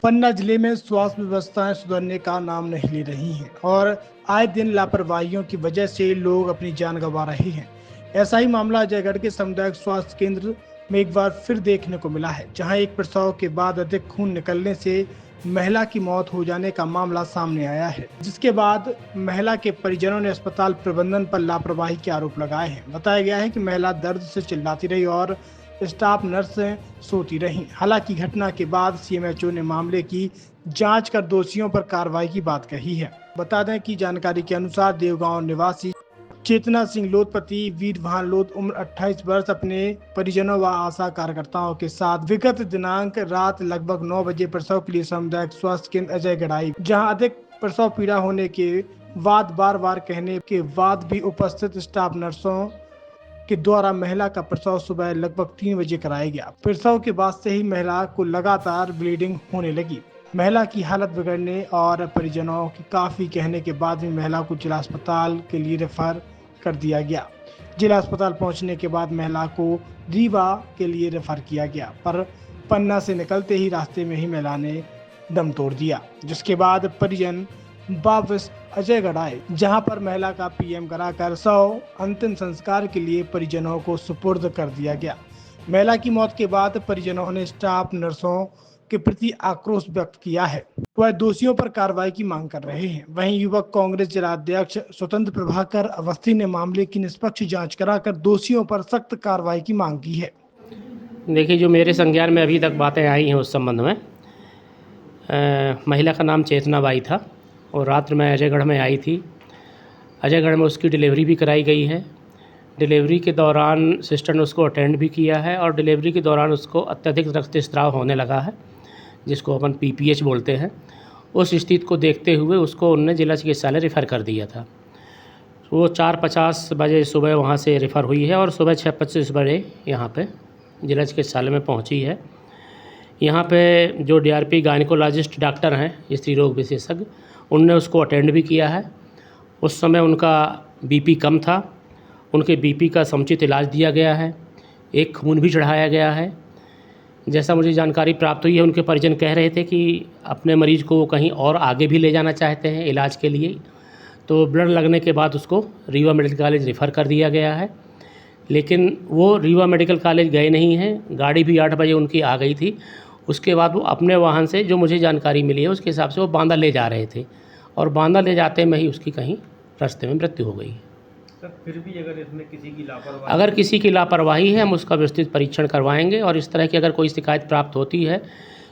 पन्ना जिले में स्वास्थ्य व्यवस्थाएं सुधरने का नाम नहीं ले रही हैं और आए दिन लापरवाहियों की वजह से लोग अपनी जान गंवा रहे हैं। ऐसा ही मामला अजयगढ़ के सामुदायिक स्वास्थ्य केंद्र में एक बार फिर देखने को मिला है, जहां एक प्रसव के बाद अधिक खून निकलने से महिला की मौत हो जाने का मामला सामने आया है, जिसके बाद महिला के परिजनों ने अस्पताल प्रबंधन पर लापरवाही के आरोप लगाए हैं। बताया गया है कि महिला दर्द से चिल्लाती रही और स्टाफ नर्स सोती रहीं। हालांकि घटना के बाद सीएमएचओ ने मामले की जांच कर दोषियों पर कार्रवाई की बात कही है। बता दें कि जानकारी के अनुसार देवगांव निवासी चेतना सिंह लोध पति वीरभान लोध उम्र 28 वर्ष अपने परिजनों व आशा कार्यकर्ताओं के साथ विगत दिनांक रात लगभग 9 बजे प्रसव के लिए सामुदायिक स्वास्थ्य केंद्र अजयगढ़ आई, जहां अधिक प्रसव पीड़ा होने के बाद बार बार कहने के बाद भी उपस्थित स्टाफ नर्सों के द्वारा महिला का प्रसव सुबह लगभग 3 बजे कराया गया। प्रसव के बाद से ही महिला को लगातार ब्लीडिंग होने लगी। महिला की हालत बिगड़ने और परिजनों की काफी कहने के बाद भी महिला को जिला अस्पताल के लिए रेफर कर दिया गया। जिला अस्पताल पहुंचने के बाद महिला को रीवा के लिए रेफर किया गया, पर पन्ना से निकलते ही रास्ते में ही महिला ने दम तोड़ दिया, जिसके बाद परिजन वापस अजयगढ़ आए, जहां पर महिला का पीएम कराकर अंतिम संस्कार के लिए परिजनों को सुपुर्द कर दिया गया। महिला की मौत के बाद परिजनों ने स्टाफ नर्सों के प्रति आक्रोश व्यक्त किया है। वह दोषियों पर कार्रवाई की मांग कर रहे हैं। वहीं युवक कांग्रेस जिला अध्यक्ष स्वतंत्र प्रभाकर अवस्थी ने मामले की निष्पक्ष जांच कराकर दोषियों पर सख्त कार्रवाई की मांग की है। देखिए, जो मेरे संज्ञान में अभी तक बातें आई हैं उस संबंध में, महिला का नाम चेतना बाई था और रात्र में अजयगढ़ में आई थी। अजयगढ़ में उसकी डिलीवरी भी कराई गई है। डिलीवरी के दौरान सिस्टर ने उसको अटेंड भी किया है और डिलीवरी के दौरान उसको अत्यधिक रक्तस्राव होने लगा है, जिसको अपन पीपीएच बोलते हैं। उस स्थिति को देखते हुए उसको उन्होंने जिला चिकित्सालय रेफ़र कर दिया था। वो 4:50 बजे सुबह वहाँ से रेफ़र हुई है और सुबह 6:25 बजे यहाँ पे जिला चिकित्सालय में पहुँची है। यहाँ पे जो डीआरपी गायनिकोलॉजिस्ट डॉक्टर हैं, स्त्री रोग विशेषज्ञ, उनने उसको अटेंड भी किया है। उस समय उनका बीपी कम था, उनके बीपी का समुचित इलाज दिया गया है, एक खून भी चढ़ाया गया है। जैसा मुझे जानकारी प्राप्त हुई है, उनके परिजन कह रहे थे कि अपने मरीज़ को कहीं और आगे भी ले जाना चाहते हैं इलाज के लिए, तो ब्लड लगने के बाद उसको रीवा मेडिकल कॉलेज रेफ़र कर दिया गया है। लेकिन वो रीवा मेडिकल कॉलेज गए नहीं हैं, गाड़ी भी 8 बजे उनकी आ गई थी। उसके बाद वो अपने वाहन से, जो मुझे जानकारी मिली है उसके हिसाब से, वो बांदा ले जा रहे थे और बांदा ले जाते में ही उसकी कहीं रास्ते में मृत्यु हो गई। सर, फिर भी अगर इसमें किसी की लापरवाही है, हम उसका विस्तृत परीक्षण करवाएंगे और इस तरह की अगर कोई शिकायत प्राप्त होती है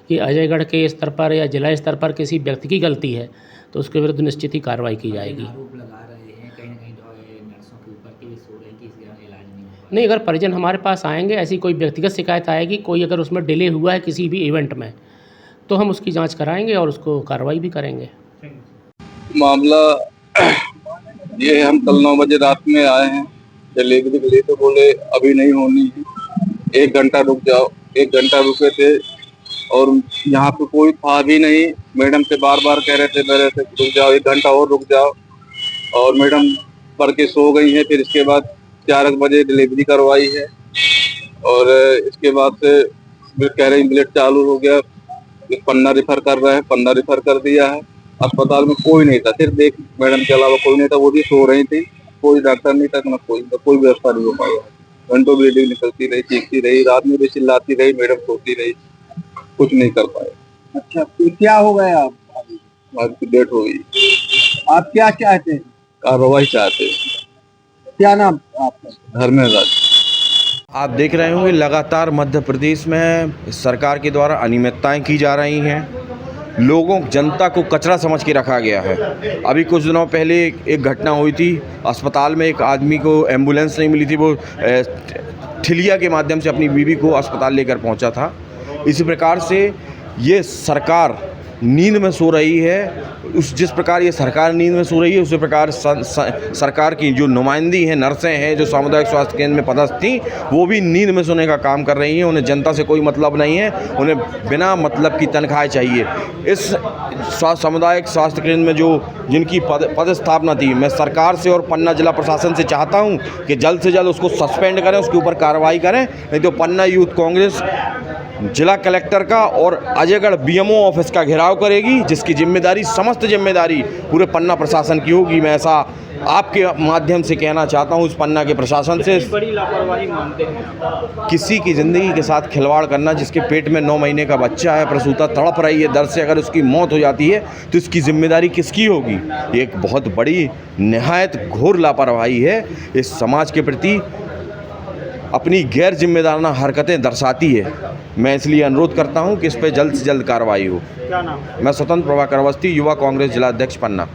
कि अजयगढ़ के स्तर पर या जिला स्तर पर किसी व्यक्ति की गलती है, तो उसके विरुद्ध निश्चित ही कार्रवाई की जाएगी। आरोप लगा रहे हैं कहीं ना कहीं नर्सों के ऊपर कि सो रहे हैं कि इसका इलाज नहीं हो रहा। नहीं, अगर परिजन हमारे पास आएंगे, ऐसी कोई व्यक्तिगत शिकायत आएगी, कोई अगर उसमें डिले हुआ है किसी भी इवेंट में, तो हम उसकी जांच कराएंगे और उसको कार्रवाई भी करेंगे। मामला ये, हम कल 9 बजे रात में आए हैं डिलीवरी के लिए, तो बोले अभी नहीं होनी है, 1 घंटा रुक जाओ। 1 घंटा रुके थे और यहाँ पे कोई था भी नहीं। मैडम से बार बार कह रहे थे मेरे से रुक जाओ, 1 घंटा और रुक जाओ, और मैडम पढ़ के सो गई हैं। फिर इसके बाद 4 बजे डिलीवरी करवाई है और इसके बाद से कह रहे हैं ब्लड चालू हो गया, पन्ना रेफर कर रहे हैं। पन्ना रेफर कर दिया है। अस्पताल में कोई नहीं था, सिर्फ एक मैडम के अलावा कोई नहीं था, वो भी सो रही थी। कोई डॉक्टर नहीं था, कोई व्यवस्था नहीं हो पाया। घंटों ब्लीडिंग निकलती रही, चीखती रही, रात में भी चिल्लाती रही, मैडम सोती रही, कुछ नहीं कर पाए। अच्छा, तो क्या हो गया? आपकी डेथ हो गई। आप क्या चाहते हैं? कार्रवाई चाहते हैं। क्या नाम आपका? धर्मेंद्र राज। आप देख रहे होंगे लगातार मध्य प्रदेश में सरकार के द्वारा अनियमितताएं की जा रही हैं। लोगों, जनता को कचरा समझ के रखा गया है। अभी कुछ दिनों पहले एक घटना हुई थी अस्पताल में, एक आदमी को एम्बुलेंस नहीं मिली थी, वो ठिलिया के माध्यम से अपनी बीवी को अस्पताल लेकर पहुंचा था। इसी प्रकार से ये सरकार नींद में सो रही है। जिस प्रकार ये सरकार नींद में सो रही है, उसी प्रकार सरकार की जो नुमाइंदी हैं, नर्सें हैं, जो सामुदायिक स्वास्थ्य केंद्र में पदस्थ थी, वो भी नींद में सोने का काम कर रही हैं। उन्हें जनता से कोई मतलब नहीं है, उन्हें बिना मतलब की तनख्वाहें चाहिए। इस सामुदायिक स्वास्थ्य केंद्र में जो जिनकी पदस्थापना थी, मैं सरकार से और पन्ना जिला प्रशासन से चाहता हूँ कि जल्द से जल्द उसको सस्पेंड करें, उसके ऊपर कार्रवाई करें, नहीं तो पन्ना यूथ कांग्रेस जिला कलेक्टर का और अजयगढ़ बीएमओ ऑफिस का घेराव करेगी, जिसकी जिम्मेदारी, समस्त जिम्मेदारी पूरे पन्ना प्रशासन की होगी। मैं ऐसा आपके माध्यम से कहना चाहता हूं उस पन्ना के प्रशासन से। बड़ी लापरवाही मानते हैं किसी की ज़िंदगी के साथ खिलवाड़ करना, जिसके पेट में 9 महीने का बच्चा है, प्रसूता तड़प रही है दर्द से, अगर उसकी मौत हो जाती है तो इसकी जिम्मेदारी किसकी होगी? ये एक बहुत बड़ी निहायत घोर लापरवाही है, इस समाज के प्रति अपनी गैर जिम्मेदाराना हरकतें दर्शाती है। मैं इसलिए अनुरोध करता हूं कि इस पर जल्द से जल्द कार्रवाई हो। क्या नाम? मैं स्वतंत्र प्रभाकर अवस्थी, युवा कांग्रेस जिला अध्यक्ष पन्ना।